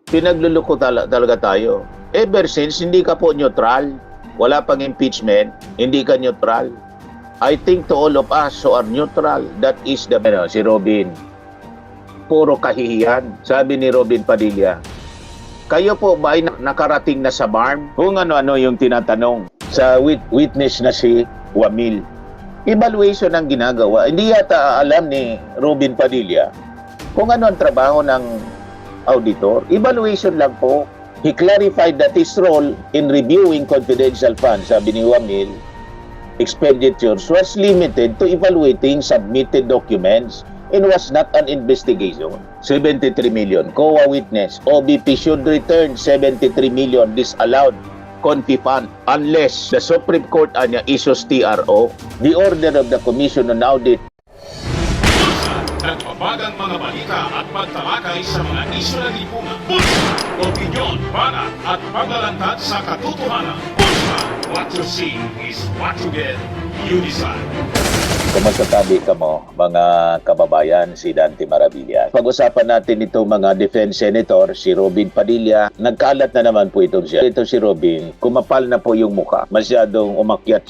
Pinagluloko talaga tayo. Ever since, hindi ka po neutral. Wala pang impeachment, hindi ka neutral. I think to all of us who are neutral, that is the... si Robin, puro kahihiyan. Sabi ni Robin Padilla, kayo po ba ay nakarating na sa BARM? Kung ano-ano yung tinatanong sa witness na si Wamil. Evaluation ang ginagawa. Hindi yata alam ni Robin Padilla kung ano ang trabaho ng auditor. Evaluation lang po. He clarified that his role in reviewing confidential funds, sabi ni Wamil, expenditures was limited to evaluating submitted documents and was not an investigation. 73 million. COA witness, OBP should return 73 million disallowed confi fund unless the Supreme Court issues TRO, the order of the Commission on Audit. Nagbabagang mga balita at pagtalakay sa mga isyu na lipunan. Bulsa, opinyon, banat at paglalantad sa katotohanan. Bulsa, what you see is what you get. You decide. Kumasatabi ka mo, mga kababayan, si Dante Maravilla. Pag-usapan natin itong mga defense senator, si Robin Padilla. Nagkalat na naman po itong siya. Ito si Robin, kumapal na po yung mukha. Masyadong umakyat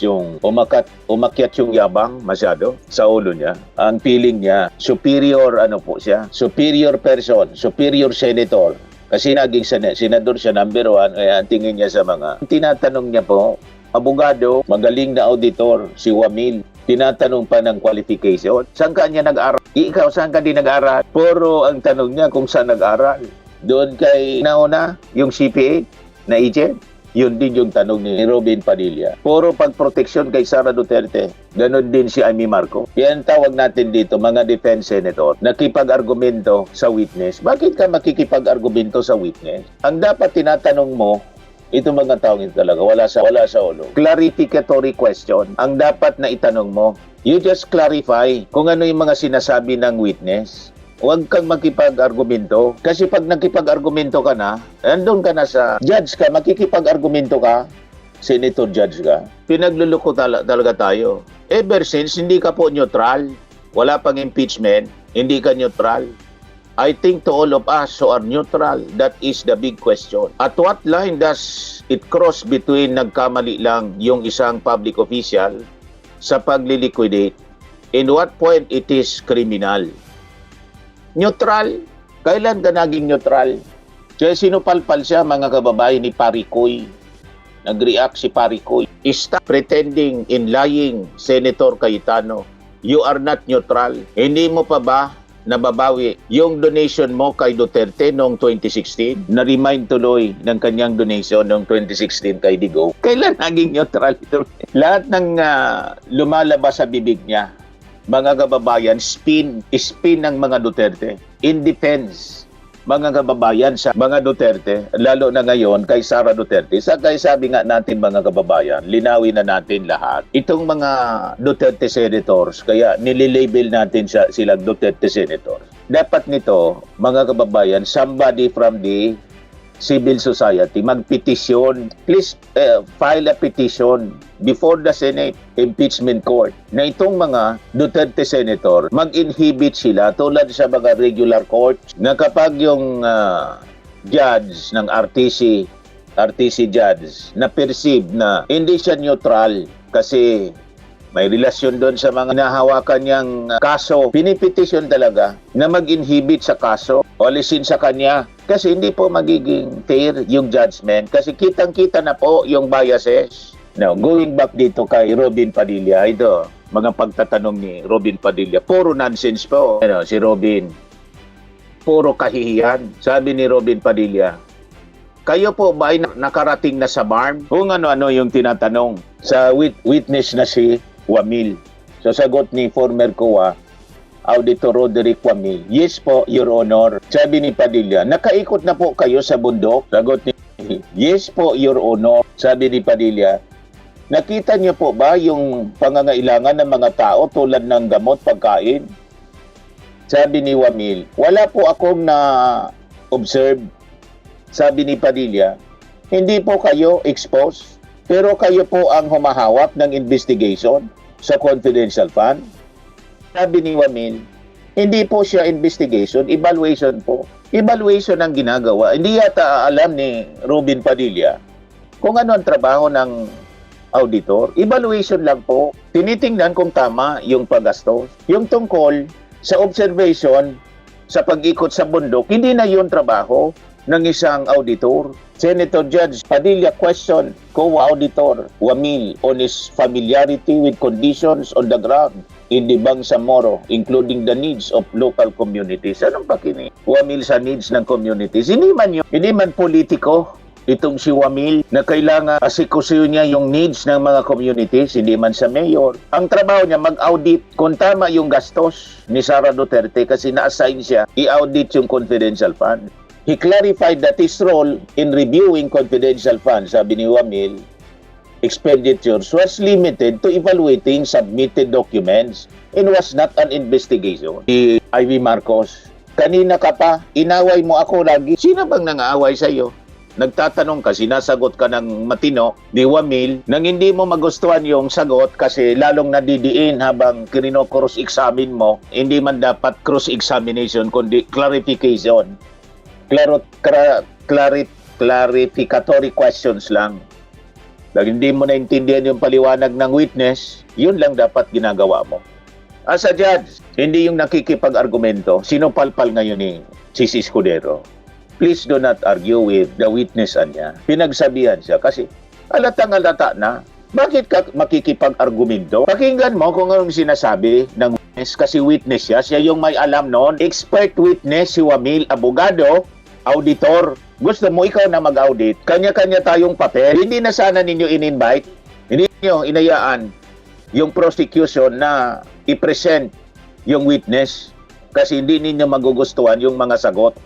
yung yabang, masyado, sa ulo niya. Ang feeling niya, superior po siya. Superior person, superior senator. Kasi naging senador siya, number 1, kaya ang tingin niya sa mga. Tinatanong niya po, abogado, magaling na auditor, si Wamil. Tinatanong pa ng qualification. Saan ka niya nag-aral? Ikaw, saan ka din nag-aral? Puro ang tanong niya kung saan nag-aral. Doon kay nauna, yung CPA na agent. Yun din yung tanong ni Robin Padilla. Puro pagproteksyon kay Sara Duterte. Ganon din si Amy Marco. Yan tawag natin dito, mga defense senator, nakipag-argumento sa witness. Bakit ka makikipag-argumento sa witness? Ang dapat tinatanong mo, ito mga taong ito talaga, wala sa ulo. Clarificatory question. Ang dapat na itanong mo, you just clarify kung ano yung mga sinasabi ng witness. Huwag kang makipag-argumento. Kasi pag nakipag-argumento ka na, andun ka na sa judge ka, makikipag-argumento ka, senator judge ka. Pinagluloko talaga tayo. Ever since, hindi ka po neutral. Wala pang impeachment, hindi ka neutral. I think to all of us who are neutral, that is the big question. At what line does it cross between nagkamali lang yung isang public official sa pagliliquidate? In what point it is criminal? Neutral? Kailan ka naging neutral? Kaya sinupalpal siya, mga kababayan, ni Parikoy. Nag-react si Parikoy. Stop pretending in lying, Senator Cayetano. You are not neutral. Hindi mo pa ba nababawi yung donation mo kay Duterte noong 2016? Na-remind tuloy ng kanyang donation noong 2016 kay Digo. Kailan naging neutral ito? Lahat ng lumalabas sa bibig niya, mga kababayan, spin ng mga Duterte. In defense, mga kababayan, sa mga Duterte, lalo na ngayon kay Sara Duterte. Kaya sabi nga natin, mga kababayan, linawin na natin lahat. Itong mga Duterte senators, kaya nililabel natin silang Duterte senators. Dapat nito, mga kababayan, somebody from the civil society magpetisyon. Please file a petition before the Senate Impeachment Court na itong mga Duterte senator mag-inhibit sila tulad sa mga regular court na kapag yung judge ng RTC judge na perceive na hindi siya neutral kasi may relasyon doon sa mga nahawakan niyang kaso, pinipetisyon talaga na mag-inhibit sa kaso o alisin sa kanya. Kasi hindi po magiging fair yung judgment kasi kitang-kita na po yung biases. Now, going back dito kay Robin Padilla, ito, mga pagtatanong ni Robin Padilla, puro nonsense po. Si Robin, puro kahihiyan. Sabi ni Robin Padilla, kayo po ba ay nakarating na sa BARM? Kung ano-ano yung tinatanong sa witness na si Wamil. So sagot ni former COA, Auditor Roderick Wamil, yes po, Your Honor. Sabi ni Padilla, nakaikot na po kayo sa bundok? Sagot ni, yes po, Your Honor. Sabi ni Padilla, nakita niyo po ba yung pangangailangan ng mga tao tulad ng gamot, pagkain? Sabi ni Wamil, wala po akong na-observe. Sabi ni Padilla, hindi po kayo exposed, pero kayo po ang humahawak ng investigation sa confidential fund. Sabi ni Wamil, Hindi po siya investigation, evaluation po. Evaluation ang ginagawa. Hindi yata alam ni Robin Padilla kung ano ang trabaho ng auditor. Evaluation lang po. Tinitingnan kung tama yung paggastos. Yung tungkol sa observation sa pag-ikot sa bundok, hindi na yun trabaho ng isang auditor. Senator Judge Padilla questioned COA Auditor Wamil on his familiarity with conditions on the ground in the Bangsamoro, including the needs of local communities. Anong pakini? Wamil sa needs ng communities. Hindi man politiko itong si Wamil na kailangan asikusin niya yung needs ng mga communities, hindi man sa mayor. Ang trabaho niya mag-audit kung tama yung gastos ni Sara Duterte kasi na-assign siya i-audit yung confidential fund. He clarified that his role in reviewing confidential funds, sabi ni Wamil, expenditures was limited to evaluating submitted documents and was not an investigation. Si Ivy Marcos, kanina ka pa, inaway mo ako lagi. Sino bang nangaaway sa'yo? Nagtatanong ka, sinasagot ka ng matino ni Wamil nang hindi mo magustuhan yung sagot kasi lalong nadidiin habang kirino-cross-examine mo. Hindi man dapat cross-examination kundi clarification. Clarificatory questions lang. Dahil hindi mo naintindihan yung paliwanag ng witness, yun lang dapat ginagawa mo. As a judge, hindi yung nakikipag-argumento, sinupalpal ngayon ni Sisi Escudero. Please do not argue with the witness niya. Pinagsabihan siya kasi alatang-alata na. Bakit ka makikipag-argumento? Pakinggan mo kung anong sinasabi ng witness kasi witness siya. Siya yung may alam noon. Expert witness si Wamil, abogado, auditor. Gusto mo ikaw na mag-audit? Kanya-kanya tayong papel. Hindi na sana ninyo in-invite. Hindi nyo inayaan yung prosecution na i-present yung witness kasi hindi ninyo magugustuhan yung mga sagot.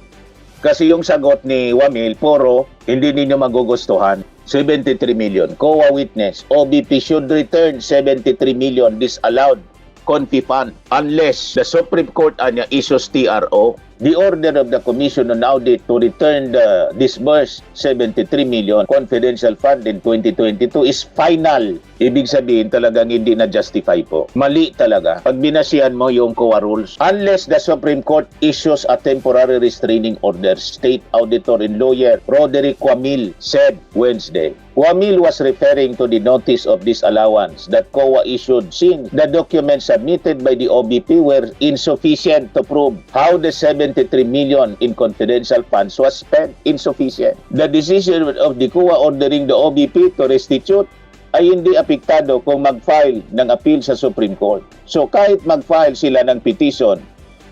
Kasi yung sagot ni Wamil, puro, hindi ninyo magugustuhan. 73 million. COA witness, OBP should return 73 million disallowed confi fund unless the Supreme Court anya issues TRO. The order of the Commission on Audit to return the disbursed 73 million confidential fund in 2022 is final. Ibig sabihin talagang hindi na justify po. Mali talaga. Pag binasihan mo yung COA rules, unless the Supreme Court issues a temporary restraining order, State Auditor and Lawyer Roderick Wamil said Wednesday. Wamil was referring to the notice of disallowance that COA issued since the documents submitted by the OBP were insufficient to prove how the 73 million in confidential funds was spent. Insufficient. The decision of the COA ordering the OBP to restitute ay hindi apektado kung mag-file ng appeal sa Supreme Court. So kahit mag-file sila ng petition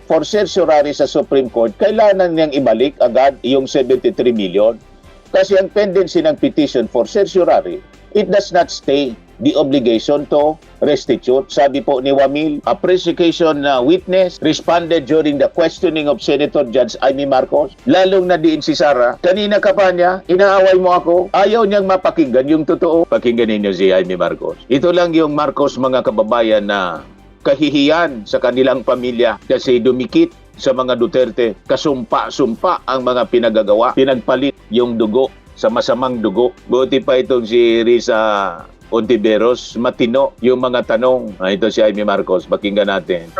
for certiorari sa Supreme Court, kailangan niyang ibalik agad yung 73 million. Kasi ang tendency ng petition for certiorari, it does not stay the obligation to restitute. Sabi po ni Wamil, a prosecution witness responded during the questioning of Senator Judge Amy Marcos. Lalong nadiin si Sara. Kanina ka pa niya, inaaway mo ako. Ayaw niyang mapakinggan yung totoo. Pakinggan ninyo si Amy Marcos. Ito lang yung Marcos mga kababayan na kahihiyan sa kanilang pamilya kasi dumikit sa mga Duterte. Kasumpa-sumpa ang mga pinagagawa. Pinagpalit yung dugo sa masamang dugo. Buti pa itong si Risa Ontiveros, matino yung mga tanong. Ito si Amy Marcos, pakinggan natin.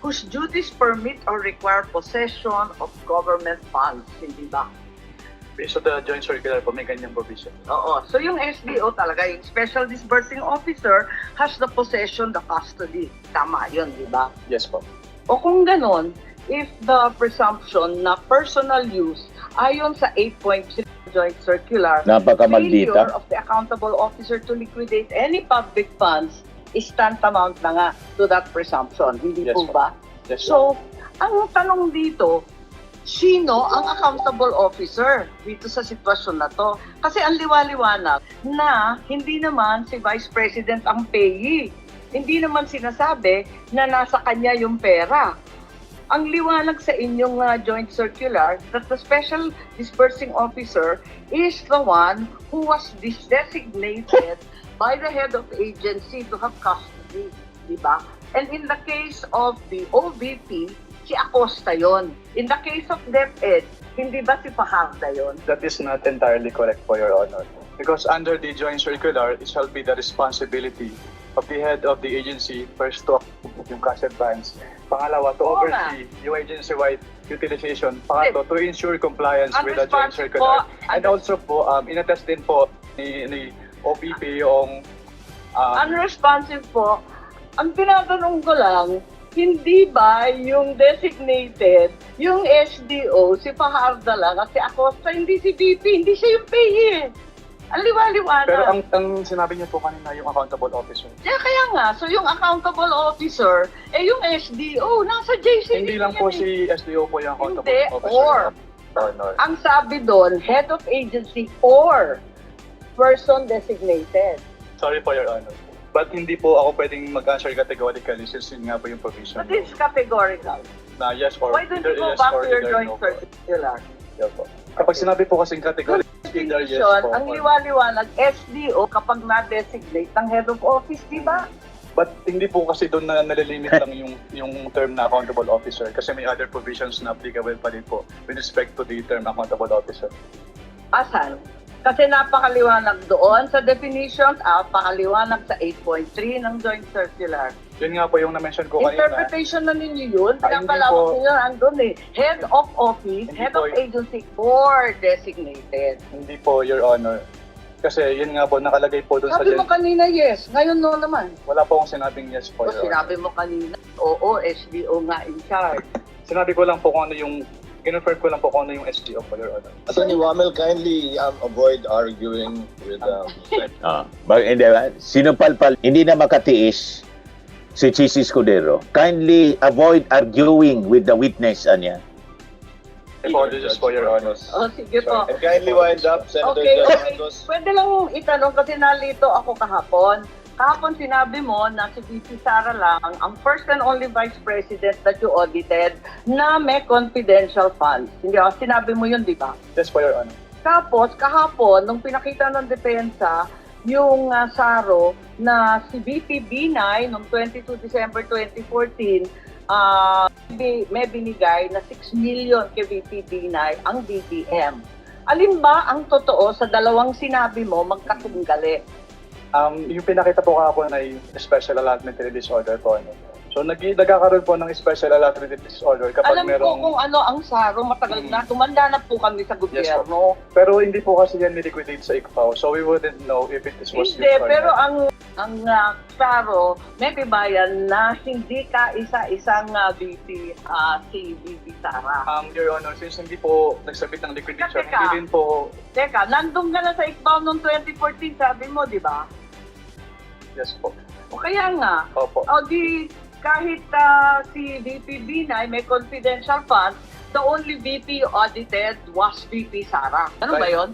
Whose duties permit or require possession of government funds, hindi ba? Based on the joint circular po, may ganyang provision. Oo. So yung SDO talaga, yung Special Disbursing Officer has the possession, the custody. Tama yun, di ba? Yes po. O kung ganon, if the presumption na personal use, ayon sa 8.3 Joint Circular, Napakamaldita. failure of the accountable officer to liquidate any public funds is tantamount na nga to that presumption. Hindi Yes, po ba? Yes, So, ang tanong dito, sino ang accountable officer dito sa sitwasyon na to? Kasi ang liwaliwanag na hindi naman si Vice President ang payee. Hindi naman sinasabi na nasa kanya yung pera. Ang liwanag sa inyong joint circular that the Special Disbursing Officer is the one who was designated by the head of agency to have custody, di ba? And in the case of the OVP, si Acosta yon. In the case of DepEd, hindi ba si Fajardo yon? That is not entirely correct po, Your Honor. Because under the joint circular, it shall be the responsibility of the head of the agency, first to approve yung cash advance. Pangalawa, to Oo nga. oversee yung agency-wide utilization. Pangatlo, to ensure compliance with the joint Unresponsive circular. po. And also po, inattest din po ni OPP yung Unresponsive po. Ang tinatanong ko lang, hindi ba yung designated, yung SDO, si Fajardo lang, kasi Acosta, hindi si VP, hindi siya yung PE. Ang liwa-liwanag. pero ang sinabi niyo po kanina yung accountable officer. Kaya nga, so yung accountable officer, yung SDO, nasa JCB. Hindi lang po si SDO po yung accountable Hindi, officer. or. Honor. Ang sabi doon, head of agency or person designated. Sorry po, Your Honor. But hindi po ako pwedeng mag-answer categorically since yun nga po yung provision. But it's categorical. Na yes or Why don't you either go yes back or to your either joint no po. circular? Yeah po. Kapag sinabi po kasing categorical, either yes Definition, po. ang or- liwa-liwanag, SDO kapag na-designate ng head of office, di ba? But hindi po kasi doon na nalilimit lang yung term na accountable officer kasi may other provisions na applicable pa rin po with respect to the term accountable officer. Asan? Kasi napakaliwanag doon sa definitions, napakaliwanag sa 8.3 ng joint circular. Yun nga po yung na-mention ko kanina. Interpretation na ninyo yun, Hindi pinapalawak po. ninyo andun eh. Head of office, Hindi head po. of agency, or designated. Hindi po, Your Honor. Kasi yun nga po, nakalagay po doon sa Sabi mo kanina yes, ngayon no naman. Wala po akong sinabing yes po, O Your Honor. sinabi mo kanina, oo, SDO nga in charge. Sinabi ko lang po kung ano yung, kinonfirm ko lang po kung ano yung SDO po, Your Honor. Attorney Wamel, kindly avoid arguing with Hindi ba? Sinupalpal, hindi na makatiis si Chis Escudero. Kindly avoid arguing with the witness, Anya. Apologies po, Your Honor. O sige po. and kindly wind up, Senator Okay, Del okay. Santos. Pwede lang itanong kasi nalito ako kahapon. Kahapon sinabi mo na si VP Sara lang ang first and only Vice President that you audited na may confidential funds. Hindi ba? Sinabi mo yun, di ba? Yes po, Your Honor. Tapos, kahapon, nung pinakita ng depensa, yung SARO na si VP Binay noong 22 December 2014, may binigay na 6 million kay VP Binay ang DBM. Alin ba ang totoo sa dalawang sinabi mo magkatunggali? Yung pinakita po kahapon ay special allotment release order po. Ano. So nagkakaroon po ng special allotment release order kapag Alam ko merong... kung ano ang SARO, matagal na, tumanda na po kami sa gobyerno. Pero hindi po kasi yan niliquidate sa ICFAO. So we wouldn't know if it was used Hindi, or pero not. ang SARO, may tibayan na hindi ka isa-isang VP, si VP Sara. Your Honor, since hindi po nagsabit ng liquidation, Teka. hindi rin po... Teka, nandun ka na sa ICFAO noong 2014, sabi mo, di ba? Yes po. O kaya nga, Opo. o di kahit si VP Binay may confidential funds, the only VP audited was VP Sara. Ano ba Right. yon?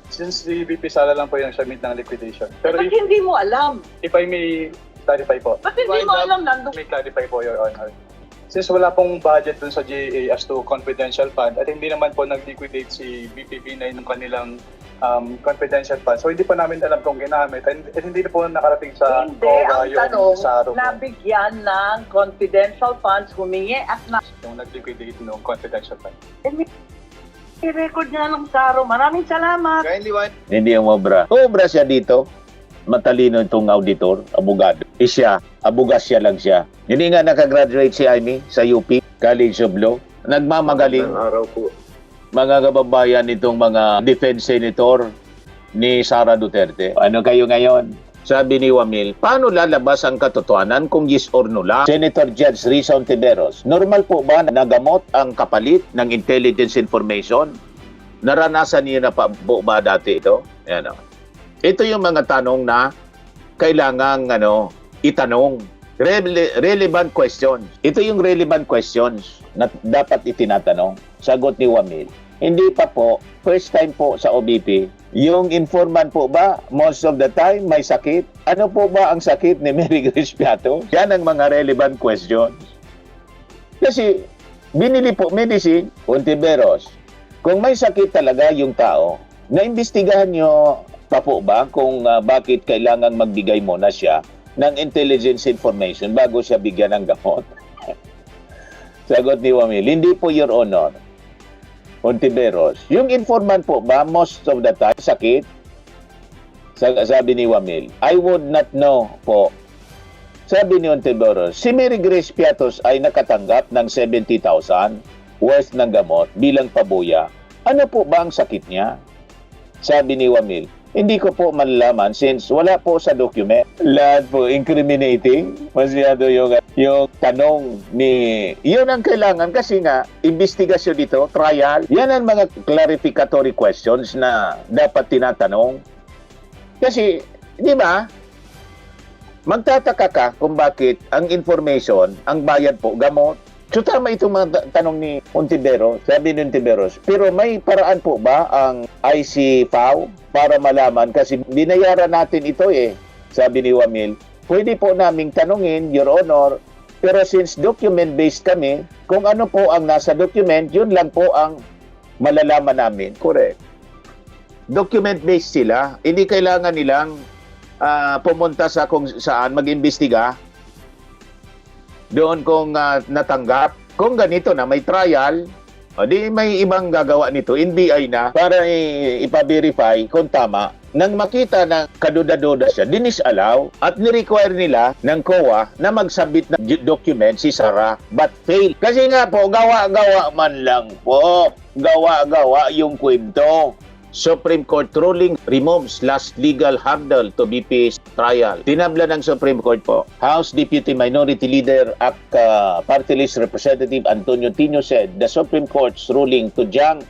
Since the VP Sala lang po yung submit ng liquidation. Pero Ba't hindi mo alam? if I may clarify po, Ba't hindi mo alam nandun? may clarify po, Your Honor. Since wala pong budget dun sa GAA as to confidential fund at hindi naman po nag-liquidate si BPB9 ng kanilang confidential fund. So hindi pa namin alam kung ginamit at hindi na po nakarating sa Hindi, COA ang yung tanong, SARO po, nabigyan ng confidential funds, humingi at yung nag-liquidate ng confidential fund. i-record niya ng SARO. Maraming salamat. Kindly wind Hindi yung obra. Obra siya dito. Matalino itong auditor, abogado. Siya, abogasya lang siya. Hindi nga nakagraduate si Amy sa UP, College of Law. Nagmamagaling. araw po. Mga kababayan itong mga defense senator ni Sara Duterte. Ano kayo ngayon? Sabi ni Wamil, paano lalabas ang katotohanan kung yes or no lang? Senator Judge Risa Ontiveros, normal po ba na nagamot ang kapalit ng intelligence information? Naranasan niyo na pa po ba dati ito? Yan o. Ito yung mga tanong na kailangang itanong. Relevant questions. Ito yung relevant questions na dapat itinatanong. Sagot ni Wamil. Hindi pa po, first time po sa OBP, yung informant po ba, most of the time, may sakit? Ano po ba ang sakit ni Mary Grace Piato? Yan ang mga relevant questions. Kasi, binili po medicine, Ontiveros. Kung may sakit talaga yung tao, naimbestigahan nyo pa po ba kung bakit kailangan magbigay muna siya ng intelligence information bago siya bigyan ng gamot? Sagot ni Wamil, hindi po, Your Honor. Ontiveros, yung informant po ba most of the time sakit? Sabi ni Wamil, I would not know po. Sabi ni Ontiveros, si Mary Grace Piatos ay nakatanggap ng 70,000 worth ng gamot bilang pabuya. Ano po ba ang sakit niya? Sabi ni Wamil, hindi ko po malalaman since wala po sa document. Lahat po incriminating. Masyado yung tanong ni... Yun ang kailangan kasi nga, investigasyon dito, trial. Yan ang mga clarificatory questions na dapat tinatanong. Kasi, di ba, magtataka ka kung bakit ang information, ang bayad po, gamot. So tama itong mga tanong ni Ontiveros, sabi ni Ontiveros. Pero may paraan po ba ang ICFAO para malaman? Kasi binayaran natin ito sabi ni Wamil. Pwede po naming tanungin, Your Honor, pero since document-based kami, kung ano po ang nasa document, yun lang po ang malalaman namin. Correct. Document-based sila, hindi kailangan nilang pumunta sa kung saan mag-imbestiga doon kung natanggap. Kung ganito na may trial, di may ibang gagawa nito, NBI na, para ipa-verify kung tama. Nang makita na kaduda-duda siya, dinisallow at ni-require nila ng COA na magsabit ng document si Sarah, but fail. Kasi nga po, gawa-gawa man lang po. Gawa-gawa yung kwento. Supreme Court ruling removes last legal hurdle to BP's trial. Tinabla ng Supreme Court po. House Deputy Minority Leader Party List Representative Antonio Tino said the Supreme Court's ruling to junk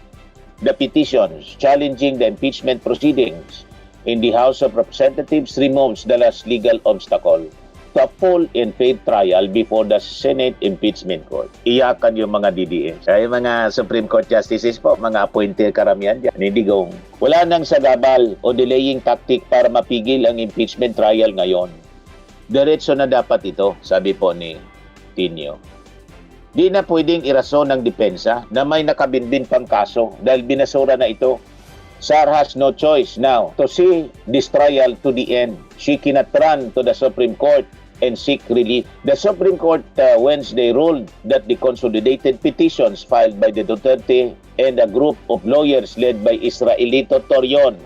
the petitions challenging the impeachment proceedings in the House of Representatives removes the last legal obstacle to a full and fair trial before the Senate Impeachment Court. Iyakan yung mga DDS. Ay mga Supreme Court Justices po, mga appointed karamihan dyan. Nindigong. Wala nang sagabal o delaying tactic para mapigil ang impeachment trial ngayon. Diretso na dapat ito, sabi po ni Tino. Di na pwedeng irason ng depensa na may nakabinbin pang kaso dahil binasura na ito. Sarah has no choice now to see this trial to the end. She cannot run to the Supreme Court and seek relief. The Supreme Court Wednesday ruled that the consolidated petitions filed by the Duterte and a group of lawyers led by Israelito Torion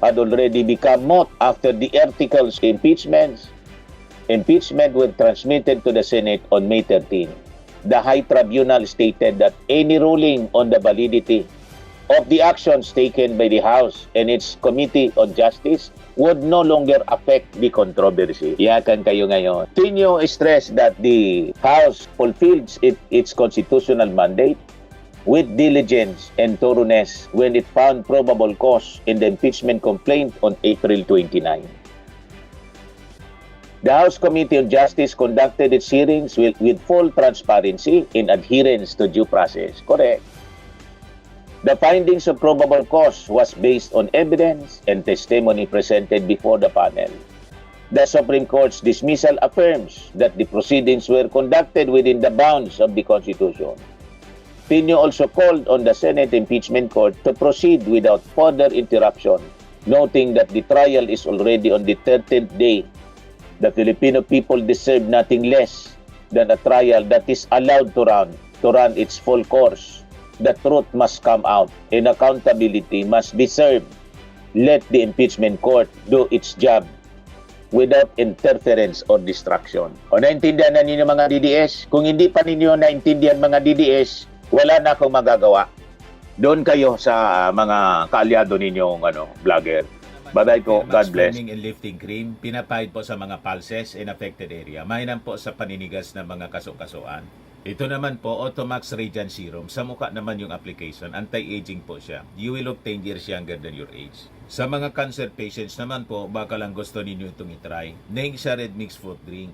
had already become moot after the articles impeachment were transmitted to the Senate on May 13. The High Tribunal stated that any ruling on the validity of the actions taken by the House and its Committee on Justice would no longer affect the controversy. Iyakan kayo ngayon. Tino stressed that the House fulfills its constitutional mandate with diligence and thoroughness when it found probable cause in the impeachment complaint on April 29. The House Committee on Justice conducted its hearings with full transparency in adherence to due process. Correct. The findings of probable cause was based on evidence and testimony presented before the panel. The Supreme Court's dismissal affirms that the proceedings were conducted within the bounds of the Constitution. Pino also called on the Senate Impeachment Court to proceed without further interruption, noting that the trial is already on the 13th day. The Filipino people deserve nothing less than a trial that is allowed to run its full course. The truth must come out and accountability must be served. Let the impeachment court do its job without interference or distraction. O naintindihan na ninyo mga DDS? Kung hindi pa ninyo naintindihan mga DDS, wala na akong magagawa. Doon kayo sa mga kaalyado ninyong vlogger. Baday ko, God bless. Swimming and lifting cream, pinapahid po sa mga pulses in affected area. Mainam po sa paninigas ng mga kaso-kasuan. Ito naman po, Automax Radiant Serum. Sa mukha naman yung application, anti-aging po siya. You will look 10 years younger than your age. Sa mga cancer patients naman po, baka lang gusto ninyo itong itry. Neng siya red mixed fruit drink.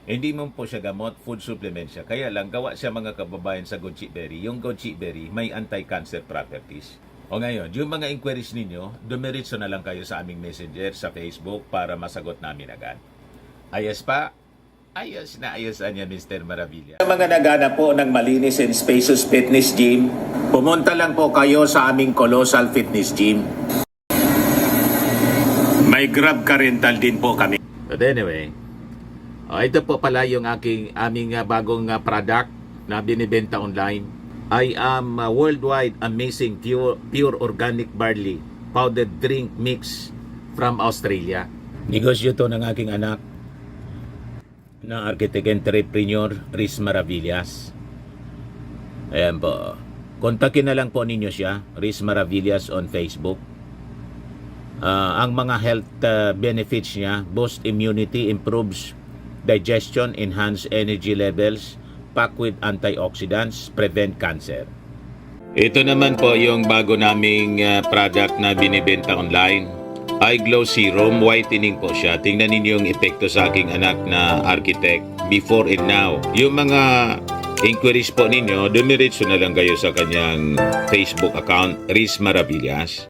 Hindi mo po siya gamot, food supplement siya. Kaya lang, gawa siya mga kababayan sa goji berry. Yung goji berry, may anti-cancer properties. O ngayon, yung mga inquiries ninyo, dumiritso na lang kayo sa aming messenger sa Facebook para masagot namin agad. Ayos pa? Ayos na ayos niya, Mr. Maravilla. Sa mga naghanap po ng malinis and spacious fitness gym, pumunta lang po kayo sa aming Colossal Fitness Gym. May Grab car rental din po kami. But anyway, ito po pala yung aming bagong product na binibenta online. I am worldwide amazing pure organic barley powdered drink mix from Australia. Negosyo to ng aking anak na architect entrepreneur Riz Maravillas. Ayan po. Kontakin na lang po ninyo siya, Riz Maravillas on Facebook. Ang mga health benefits niya, boost immunity, improves digestion, enhance energy levels, packed with antioxidants, prevent cancer. Ito naman po yung bago naming product na binibenta online. Eye Glow Serum, whitening po siya. Tingnan ninyo yung epekto sa aking anak na architect before and now. Yung mga inquiries po ninyo, dumiretso na lang kayo sa kanyang Facebook account, Riz Maravillas.